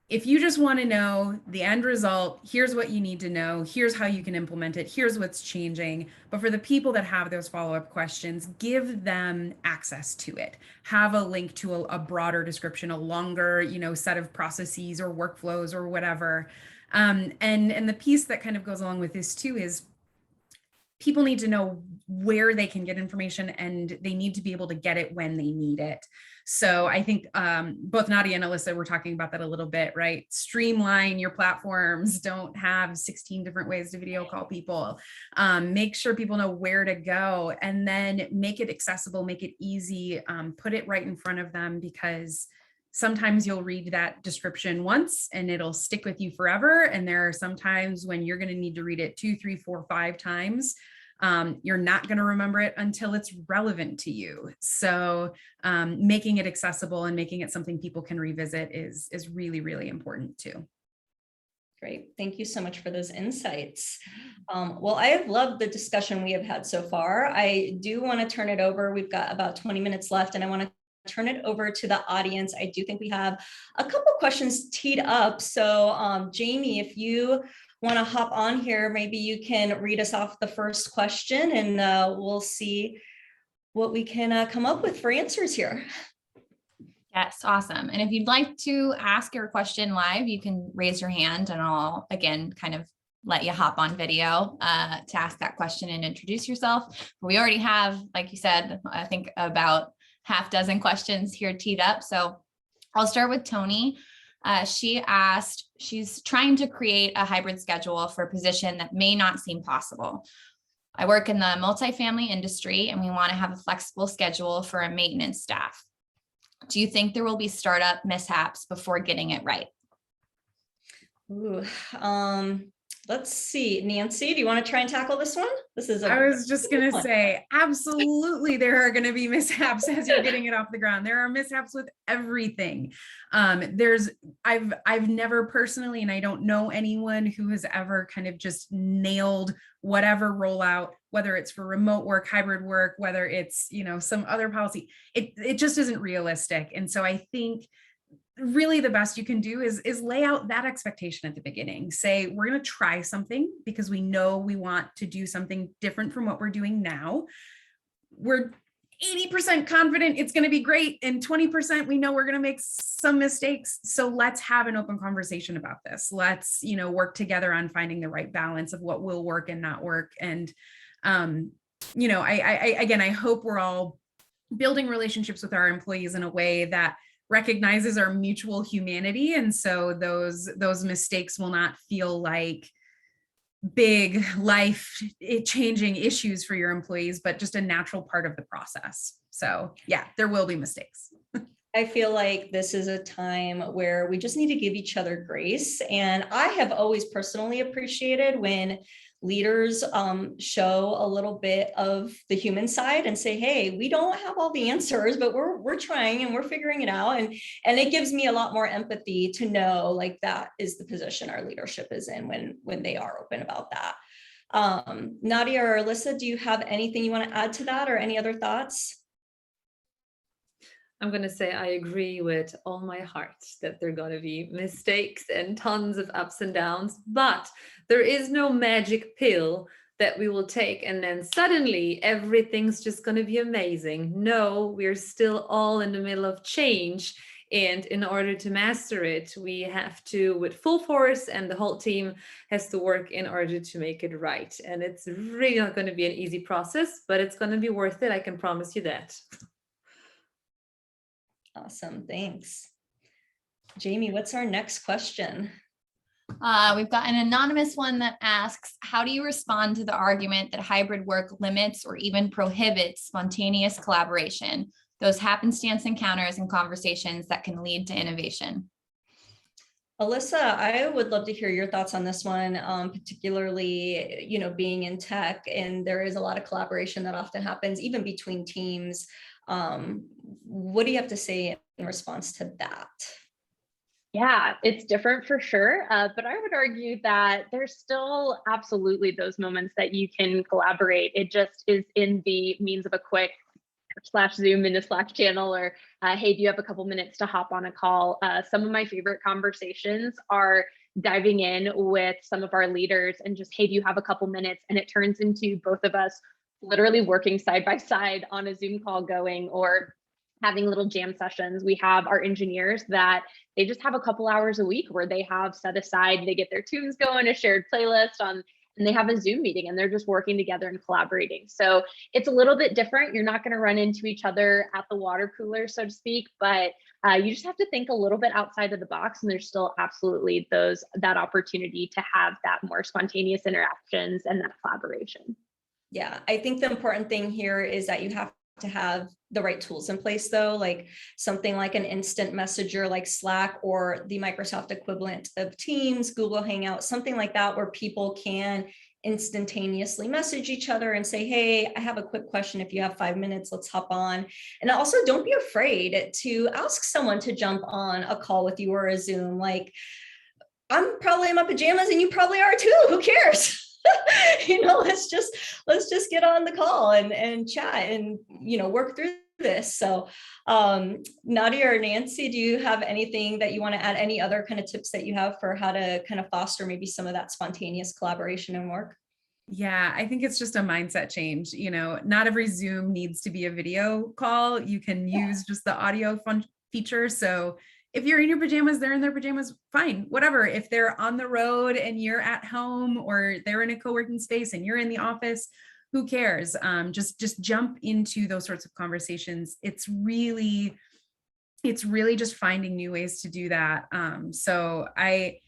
if you just want to know the end result, here's what you need to know. Here's how you can implement it. Here's what's changing. But for the people that have those follow-up questions, give them access to it. Have a link to a broader description, a longer, set of processes or workflows or whatever. And the piece that kind of goes along with this too is people need to know where they can get information, and they need to be able to get it when they need it. So I think both Nadia and Alyssa were talking about that a little bit, right? Streamline your platforms. Don't have 16 different ways to video call people. Make sure people know where to go, and then make it accessible, make it easy, put it right in front of them, because sometimes you'll read that description once and it'll stick with you forever. And there are some times when you're going to need to read it 2, 3, 4, 5 times. You're not going to remember it until it's relevant to you. So making it accessible and making it something people can revisit is really, really important too. Great. Thank you so much for those insights. Well, I have loved the discussion we have had so far. I do want to turn it over. We've got about 20 minutes left, and I want to turn it over to the audience. I do think we have a couple questions teed up. So Jamie, if you want to hop on here, maybe you can read us off the first question, and we'll see what we can come up with for answers here. Yes, awesome. And if you'd like to ask your question live, you can raise your hand and I'll again kind of let you hop on video to ask that question and introduce yourself. We already have, like you said, I think about half dozen questions here teed up. So I'll start with Tony. She asked, she's trying to create a hybrid schedule for a position that may not seem possible. I work in the multifamily industry and we want to have a flexible schedule for a maintenance staff. Do you think there will be startup mishaps before getting it right? Ooh, let's see. Nancy, do you want to try and tackle this one? I was just going to say, absolutely, there are going to be mishaps as you're getting it off the ground. There are mishaps with everything. I've never personally, and I don't know anyone who has ever kind of just nailed whatever rollout, whether it's for remote work, hybrid work, whether it's, some other policy, it just isn't realistic. And so I think really the best you can do is lay out that expectation at the beginning. Say, we're going to try something because we know we want to do something different from what we're doing now. We're 80% confident it's going to be great, and 20% we know we're going to make some mistakes. So let's have an open conversation about this. Let's, work together on finding the right balance of what will work and not work. And, I hope we're all building relationships with our employees in a way that recognizes our mutual humanity. And so those mistakes will not feel like big life changing issues for your employees, but just a natural part of the process. So yeah, there will be mistakes. I feel like this is a time where we just need to give each other grace. And I have always personally appreciated when leaders show a little bit of the human side and say, hey, we don't have all the answers, but we're trying and we're figuring it out. And it gives me a lot more empathy to know like that is the position our leadership is in when they are open about that. Nadia or Alyssa, do you have anything you want to add to that or any other thoughts? I'm going to say I agree with all my heart that there are going to be mistakes and tons of ups and downs, but there is no magic pill that we will take and then suddenly everything's just going to be amazing. No, we're still all in the middle of change. And in order to master it, we have to, with full force, and the whole team has to work in order to make it right. And it's really not going to be an easy process, but it's going to be worth it. I can promise you that. Awesome, thanks. Jamie, what's our next question? We've got an anonymous one that asks, how do you respond to the argument that hybrid work limits or even prohibits spontaneous collaboration, those happenstance encounters and conversations that can lead to innovation? Alyssa, I would love to hear your thoughts on this one, particularly, being in tech, and there is a lot of collaboration that often happens even between teams. What do you have to say in response to that? Yeah, it's different for sure. But I would argue that there's still absolutely those moments that you can collaborate. It just is in the means of a quick /Zoom in a Slack channel, or hey, do you have a couple minutes to hop on a call? Some of my favorite conversations are diving in with some of our leaders and just, hey, do you have a couple minutes? And it turns into both of us literally working side by side on a Zoom call going, or having little jam sessions. We have our engineers that they just have a couple hours a week where they have set aside, they get their tunes going, a shared playlist on, and they have a Zoom meeting and they're just working together and collaborating. So it's a little bit different. You're not going to run into each other at the water cooler, so to speak, but you just have to think a little bit outside of the box. And there's still absolutely that opportunity to have that more spontaneous interactions and that collaboration. Yeah, I think the important thing here is that you have to have the right tools in place, though, like something like an instant messenger like Slack or the Microsoft equivalent of Teams, Google Hangout, something like that, where people can instantaneously message each other and say, hey, I have a quick question. If you have 5 minutes, let's hop on. And also don't be afraid to ask someone to jump on a call with you or a Zoom. Like, I'm probably in my pajamas and you probably are too. Who cares? Let's just get on the call and chat and, work through this. So Nadia or Nancy, do you have anything that you want to add, any other kind of tips that you have for how to kind of foster maybe some of that spontaneous collaboration and work? Yeah, I think it's just a mindset change. You know, not every Zoom needs to be a video call. You can use just the audio feature. So if you're in your pajamas, they're in their pajamas, fine, whatever. If they're on the road and you're at home, or they're in a co-working space and you're in the office, who cares? Just jump into those sorts of conversations. It's really just finding new ways to do that. So I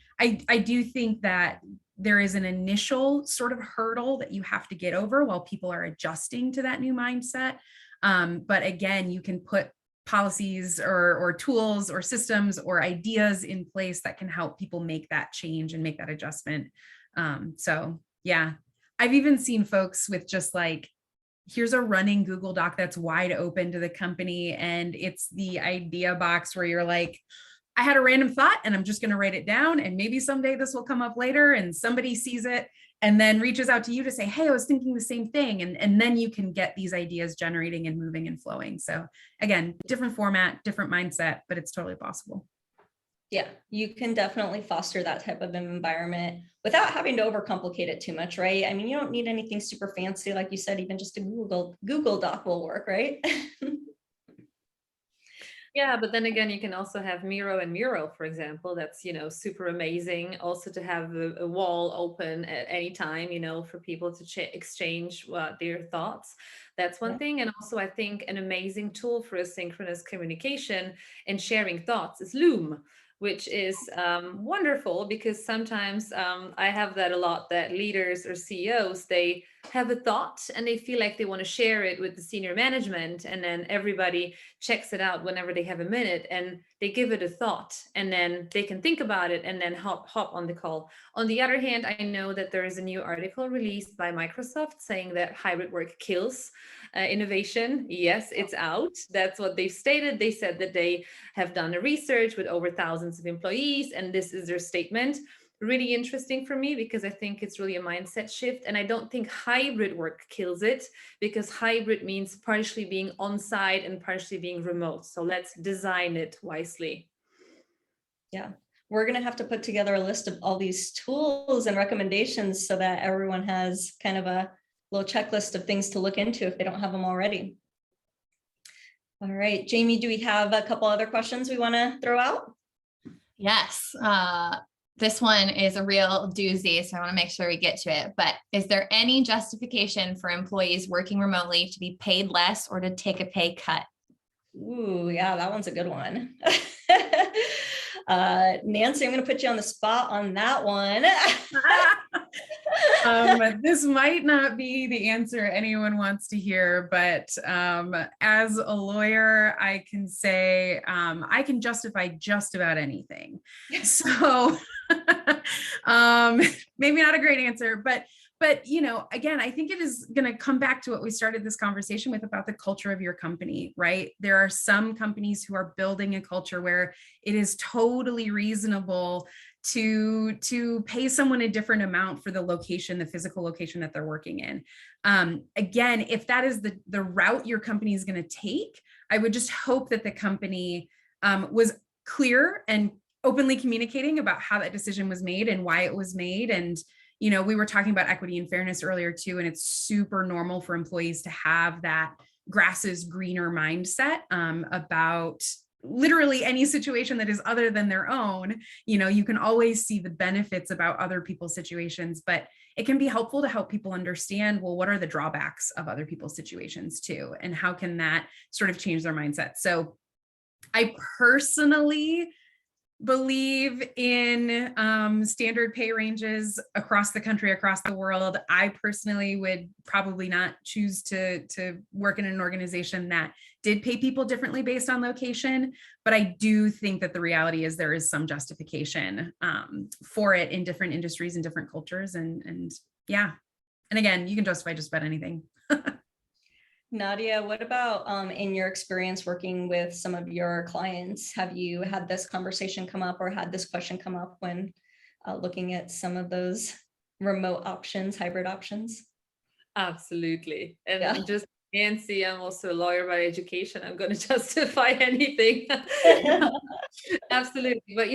do think that there is an initial sort of hurdle that you have to get over while people are adjusting to that new mindset. But again, you can put policies or tools or systems or ideas in place that can help people make that change and make that adjustment. So yeah, I've even seen folks with just like, here's a running Google Doc that's wide open to the company. And it's the idea box where you're like, I had a random thought and I'm just going to write it down. And maybe someday this will come up later and somebody sees it and then reaches out to you to say, hey, I was thinking the same thing. And then you can get these ideas generating and moving and flowing. So again, different format, different mindset, but it's totally possible. Yeah, you can definitely foster that type of environment without having to overcomplicate it too much, right? I mean, you don't need anything super fancy. Like you said, even just a Google Doc will work, right? Yeah, but then again, you can also have Miro and Miro, for example. That's, super amazing. Also to have a wall open at any time, for people to exchange their thoughts. That's one thing. And also, I think an amazing tool for asynchronous communication and sharing thoughts is Loom, which is wonderful, because sometimes I have that a lot, that leaders or CEOs, they have a thought and they feel like they want to share it with the senior management, and then everybody checks it out whenever they have a minute and they give it a thought, and then they can think about it and then hop on the call. On the other hand, I know that there is a new article released by Microsoft saying that hybrid work kills innovation. Yes, it's out. That's what they've stated. They said that they have done a research with over thousands of employees, and this is their statement. Really interesting for me, because I think it's really a mindset shift. And I don't think hybrid work kills it, because hybrid means partially being on site and partially being remote. So let's design it wisely. Yeah, we're going to have to put together a list of all these tools and recommendations so that everyone has kind of a little checklist of things to look into if they don't have them already. All right, Jamie, do we have a couple other questions we want to throw out? Yes. This one is a real doozy, so I want to make sure we get to it. But is there any justification for employees working remotely to be paid less or to take a pay cut? Ooh, yeah, that one's a good one. Nancy, I'm going to put you on the spot on that one. This might not be the answer anyone wants to hear, but as a lawyer, I can say I can justify just about anything. So maybe not a great answer, but again, I think it is going to come back to what we started this conversation with about the culture of your company, right? There are some companies who are building a culture where it is totally reasonable to pay someone a different amount for the location, the physical location that they're working in. Again, if that is the route your company is going to take, I would just hope that the company was clear and openly communicating about how that decision was made and why it was made. And we were talking about equity and fairness earlier too, and it's super normal for employees to have that grass is greener mindset about literally any situation that is other than their own. You can always see the benefits about other people's situations, but it can be helpful to help people understand, well, what are the drawbacks of other people's situations too? And how can that sort of change their mindset? So I personally believe in standard pay ranges across the country, across the world. I personally would probably not choose to work in an organization that did pay people differently based on location, but I do think that the reality is there is some justification for it in different industries and different cultures, and yeah. And again, you can justify just about anything. Nadia, what about in your experience working with some of your clients? Have you had this conversation come up or had this question come up when looking at some of those remote options, hybrid options? Absolutely. And just Nancy, I'm also a lawyer by education. I'm going to justify anything. Absolutely. But,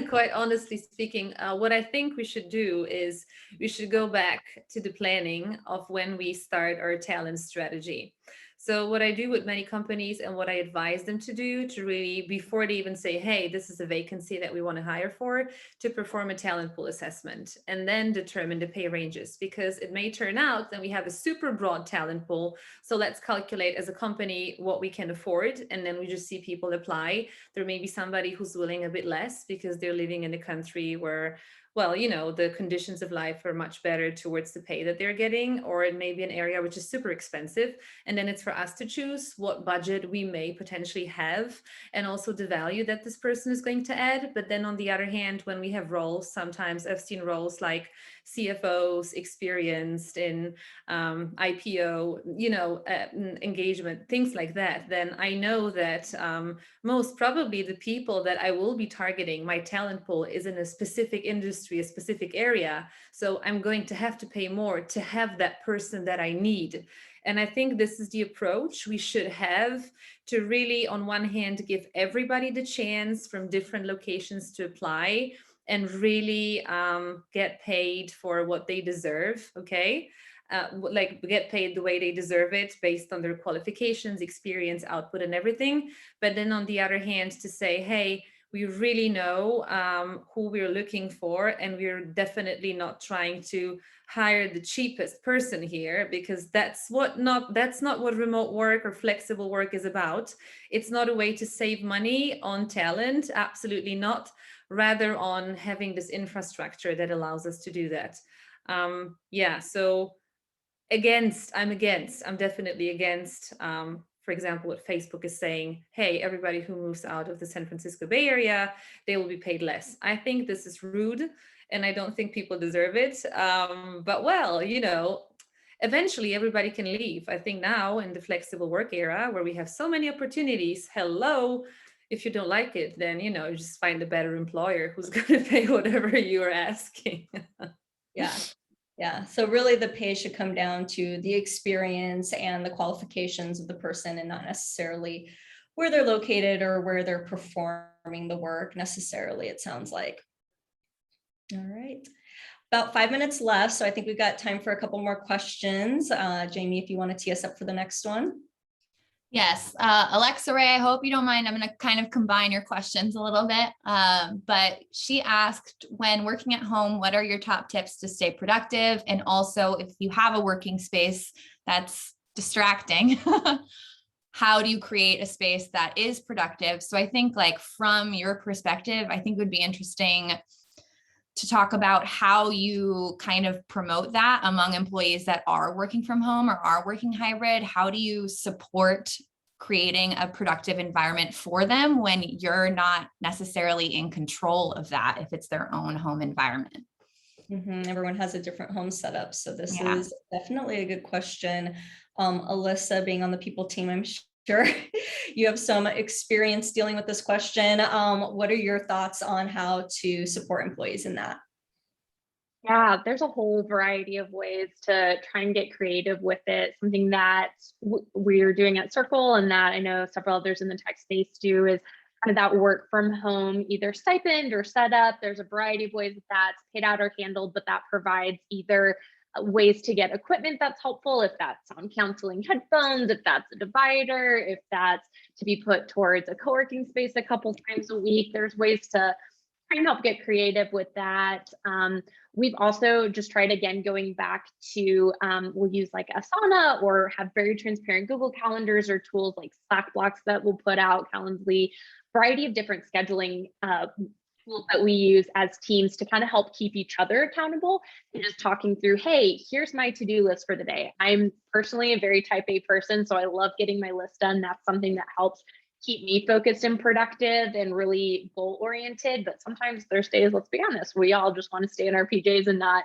quite honestly speaking, what I think we should do is we should go back to the planning of when we start our talent strategy. So what I do with many companies and what I advise them to do to really, before they even say, hey, this is a vacancy that we want to hire for, to perform a talent pool assessment and then determine the pay ranges, because it may turn out that we have a super broad talent pool. So let's calculate as a company what we can afford. And then we just see people apply. There may be somebody who's willing a bit less because they're living in a country where, well, the conditions of life are much better towards the pay that they're getting, or it may be an area which is super expensive. And then it's for us to choose what budget we may potentially have and also the value that this person is going to add. But then on the other hand, when we have roles, sometimes I've seen roles like CFOs experienced in IPO, engagement, things like that, then I know that most probably the people that I will be targeting, my talent pool is in a specific industry, a specific area. So I'm going to have to pay more to have that person that I need. And I think this is the approach we should have to really, on one hand, give everybody the chance from different locations to apply and really get paid for what they deserve, okay? Like get paid the way they deserve it based on their qualifications, experience, output, and everything. But then on the other hand, to say, hey, we really know who we're looking for, and we're definitely not trying to hire the cheapest person here, because that's not what remote work or flexible work is about. It's not a way to save money on talent, absolutely not, rather on having this infrastructure that allows us to do that. So I'm definitely against, for example, what Facebook is saying, hey, everybody who moves out of the San Francisco Bay Area, they will be paid less. I think this is rude, and I don't think people deserve it. But well, eventually everybody can leave. I think now in the flexible work era where we have so many opportunities, if you don't like it, then, you just find a better employer who's going to pay whatever you are asking. Yeah. So really the pay should come down to the experience and the qualifications of the person, and not necessarily where they're located or where they're performing the work necessarily, it sounds like. All right. About 5 minutes left. So I think we've got time for a couple more questions. Jamie, if you want to tee us up for the next one. Yes, Alexa Ray, I hope you don't mind. I'm going to kind of combine your questions a little bit. But she asked, when working at home, what are your top tips to stay productive? And also, if you have a working space that's distracting, how do you create a space that is productive? So I think, like, from your perspective, I think it would be interesting to talk about how you kind of promote that among employees that are working from home or are working hybrid. How do you support creating a productive environment for them when you're not necessarily in control of that, if it's their own home environment? Everyone has a different home setup. So this is definitely a good question. Alyssa, being on the people team, I'm sure you have some experience dealing with this question. What are your thoughts on how to support employees in that? Yeah, there's a whole variety of ways to try and get creative with it. Something that we're doing at Circle, and that I know several others in the tech space do, is kind of that work from home, either stipend or setup. There's a variety of ways that that's paid out or handled, but that provides either ways to get equipment that's helpful, if that's sound counseling headphones, if that's a divider, if that's to be put towards a co-working space a couple times a week. There's ways to try and help get creative with that. We've also just tried, again, going back to, we'll use like Asana or have very transparent Google calendars or tools like Slack blocks that we'll put out, Calendly, variety of different scheduling tools that we use as teams to kind of help keep each other accountable, and just talking through, hey, here's my to-do list for the day. I'm personally a very type A person, so I love getting my list done. That's something that helps keep me focused and productive and really goal oriented. But sometimes there's days, let's be honest, we all just want to stay in our PJs and not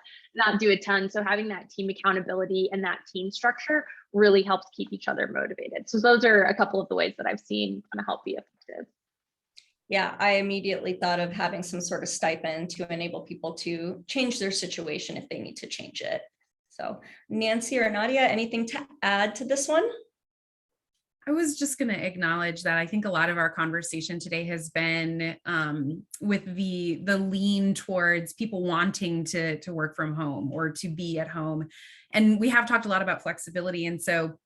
do a ton. So having that team accountability and that team structure really helps keep each other motivated. So those are a couple of the ways that I've seen kind of help be effective. Yeah, I immediately thought of having some sort of stipend to enable people to change their situation if they need to change it. So Nancy or Nadia, anything to add to this one? I was just going to acknowledge that I think a lot of our conversation today has been with the lean towards people wanting to work from home or to be at home. And we have talked a lot about flexibility. And so,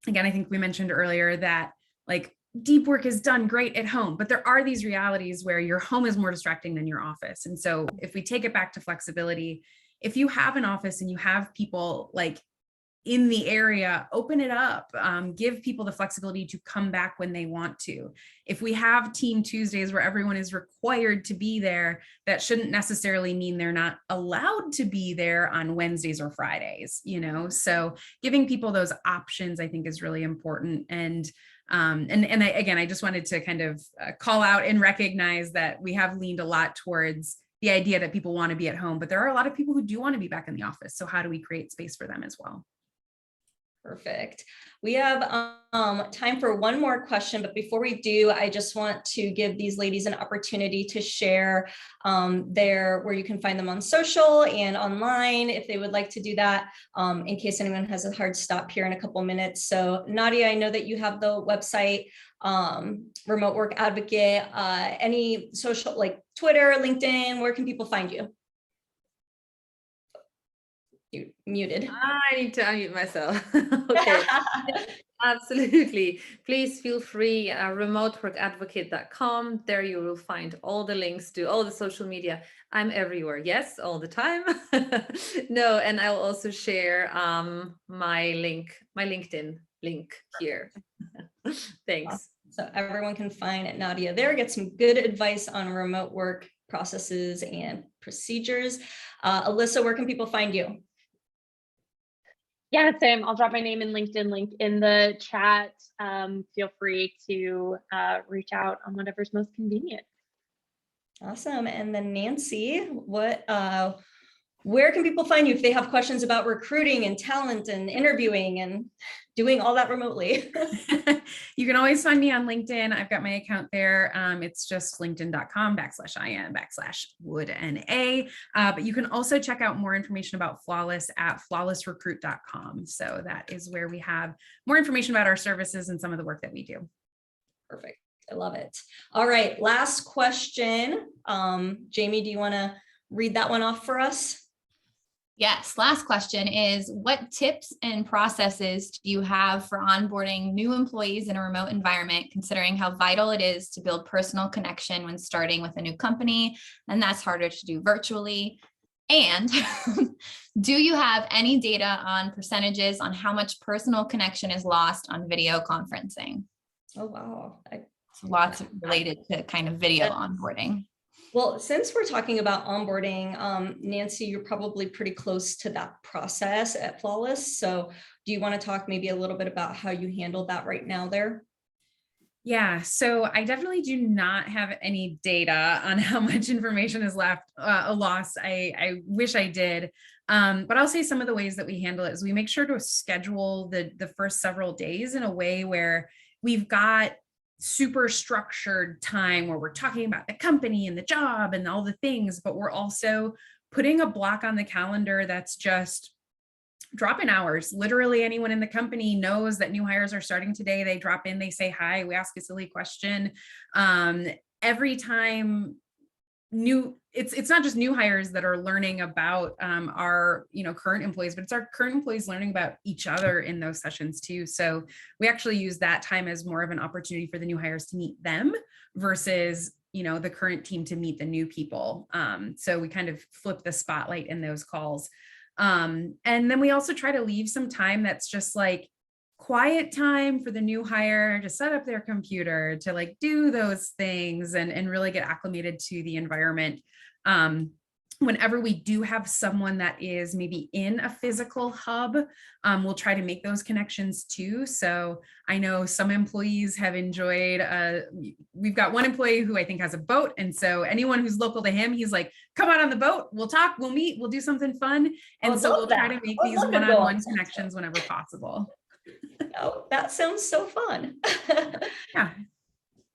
again, I think we mentioned earlier that like deep work is done great at home, but there are these realities where your home is more distracting than your office. And so if we take it back to flexibility, if you have an office and you have people like in the area, open it up, give people the flexibility to come back when they want to. If we have Team Tuesdays where everyone is required to be there, that shouldn't necessarily mean they're not allowed to be there on Wednesdays or Fridays, you know? So giving people those options, I think, is really important. And I just wanted to kind of call out and recognize that we have leaned a lot towards the idea that people want to be at home, but there are a lot of people who do want to be back in the office. So how do we create space for them as well? Perfect. We have time for one more question, but before we do, I just want to give these ladies an opportunity to share where you can find them on social and online if they would like to do that, in case anyone has a hard stop here in a couple minutes. So Nadia, I know that you have the website, Remote Work Advocate, any social like Twitter, LinkedIn, where can people find you? You muted. I need to unmute myself. Okay. Absolutely. Please feel free, remoteworkadvocate.com. There you will find all the links to all the social media. I'm everywhere. Yes, all the time. No, and I'll also share my LinkedIn link here. Thanks. So everyone can find Nadia there, get some good advice on remote work processes and procedures. Alyssa, where can people find you? Yeah, same. I'll drop my name and LinkedIn link in the chat. Feel free to reach out on whatever's most convenient. Awesome. And then Nancy, where can people find you if they have questions about recruiting and talent and interviewing and doing all that remotely? You can always find me on LinkedIn. I've got my account there. It's just linkedin.com/in/woodna. But you can also check out more information about Flawless at flawlessrecruit.com. So that is where we have more information about our services and some of the work that we do. Perfect. I love it. All right. Last question. Jamie, do you want to read that one off for us? Yes. Last question is, what tips and processes do you have for onboarding new employees in a remote environment, considering how vital it is to build personal connection when starting with a new company? And that's harder to do virtually. And do you have any data on percentages on how much personal connection is lost on video conferencing? Oh, wow. Lots related to kind of video onboarding. Well, since we're talking about onboarding, Nancy, you're probably pretty close to that process at Flawless. So do you want to talk maybe a little bit about how you handle that right now there? Yeah, so I definitely do not have any data on how much information is lost. I wish I did. But I'll say some of the ways that we handle it is we make sure to schedule the first several days in a way where we've got super structured time where we're talking about the company and the job and all the things, but we're also putting a block on the calendar that's just drop-in hours. Literally anyone in the company knows that new hires are starting today. They drop in, they say hi, we ask a silly question. Every time it's not just new hires that are learning about our current employees, but it's our current employees learning about each other in those sessions too. So we actually use that time as more of an opportunity for the new hires to meet them versus the current team to meet the new people. So we kind of flip the spotlight in those calls. And then we also try to leave some time that's just like quiet time for the new hire to set up their computer, to like do those things and really get acclimated to the environment. Whenever we do have someone that is maybe in a physical hub, we'll try to make those connections too. So I know some employees have enjoyed, we've got one employee who I think has a boat. And so anyone who's local to him, he's like, come out on the boat, we'll talk, we'll meet, we'll do something fun. And so we'll try to make these one-on-one connections whenever possible. Oh, that sounds so fun. Yeah.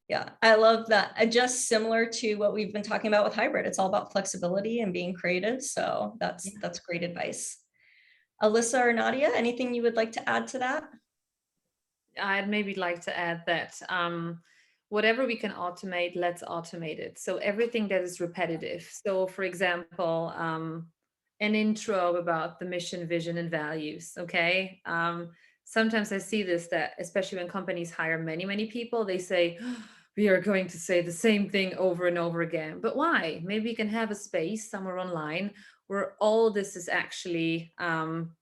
Yeah, I love that. Just similar to what we've been talking about with hybrid. It's all about flexibility and being creative. So that's great advice. Alyssa or Nadia, anything you would like to add to that? I'd maybe like to add that whatever we can automate, let's automate it. So everything that is repetitive. So for example, an intro about the mission, vision, and values. Okay. Sometimes I see this, that especially when companies hire many people, they say, we are going to say the same thing over and over again. But why? Maybe you can have a space somewhere online where all this is actually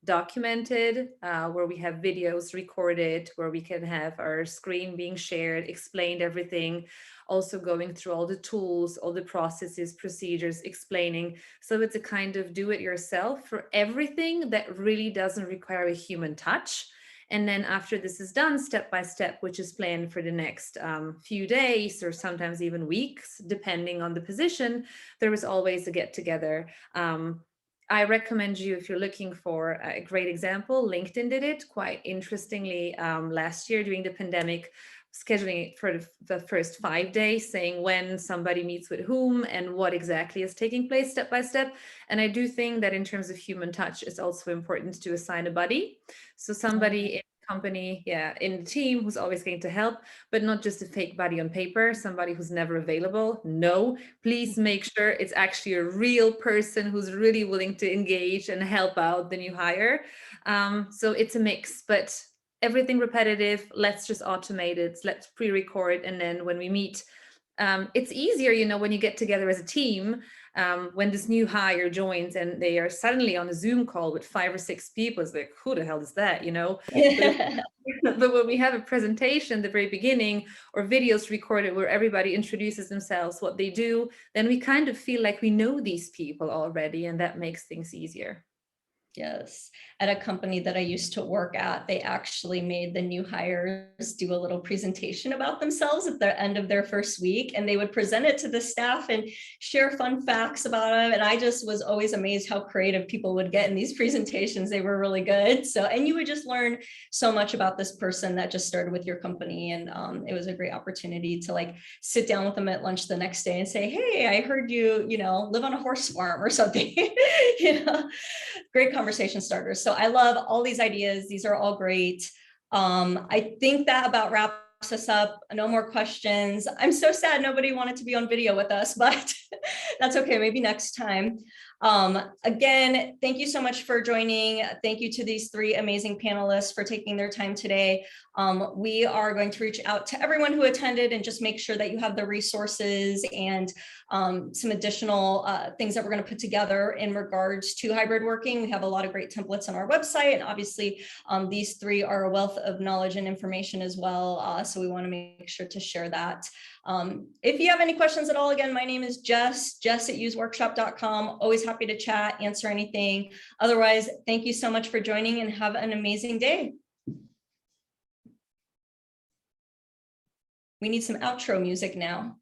documented, where we have videos recorded, where we can have our screen being shared, explained everything, also going through all the tools, all the processes, procedures, explaining. So it's a kind of do it yourself for everything that really doesn't require a human touch. And then after this is done, step by step, which is planned for the next few days or sometimes even weeks, depending on the position, there is always a get together. I recommend you, if you're looking for a great example, LinkedIn did it quite interestingly last year during the pandemic, scheduling it for the first 5 days, saying when somebody meets with whom and what exactly is taking place step by step. And I do think that in terms of human touch, it's also important to assign a buddy. So somebody in the company, in the team who's always going to help, but not just a fake buddy on paper, somebody who's never available. No, please make sure it's actually a real person who's really willing to engage and help out the new hire. So it's a mix, but everything repetitive, let's just automate it, let's pre-record, and then when we meet, it's easier, when you get together as a team, when this new hire joins and they are suddenly on a Zoom call with 5 or 6 people, it's like, who the hell is that, But when we have a presentation at the very beginning or videos recorded where everybody introduces themselves, what they do, then we kind of feel like we know these people already, and that makes things easier. Yes. At a company that I used to work at, they actually made the new hires do a little presentation about themselves at the end of their first week, and they would present it to the staff and share fun facts about them. And I just was always amazed how creative people would get in these presentations. They were really good. So, and you would just learn so much about this person that just started with your company. And it was a great opportunity to like sit down with them at lunch the next day and say, hey, I heard you, live on a horse farm or something, great conversation starters. So I love all these ideas. These are all great. I think that about wraps us up. No more questions. I'm so sad nobody wanted to be on video with us, but that's okay. Maybe next time. Again, thank you so much for joining. Thank you to these 3 amazing panelists for taking their time today. We are going to reach out to everyone who attended and just make sure that you have the resources and some additional things that we're going to put together in regards to hybrid working. We have a lot of great templates on our website, and obviously these 3 are a wealth of knowledge and information as well. So we want to make sure to share that. If you have any questions at all, again, my name is Jess at useworkshop.com. Always happy to chat, answer anything. Otherwise, thank you so much for joining and have an amazing day. We need some outro music now.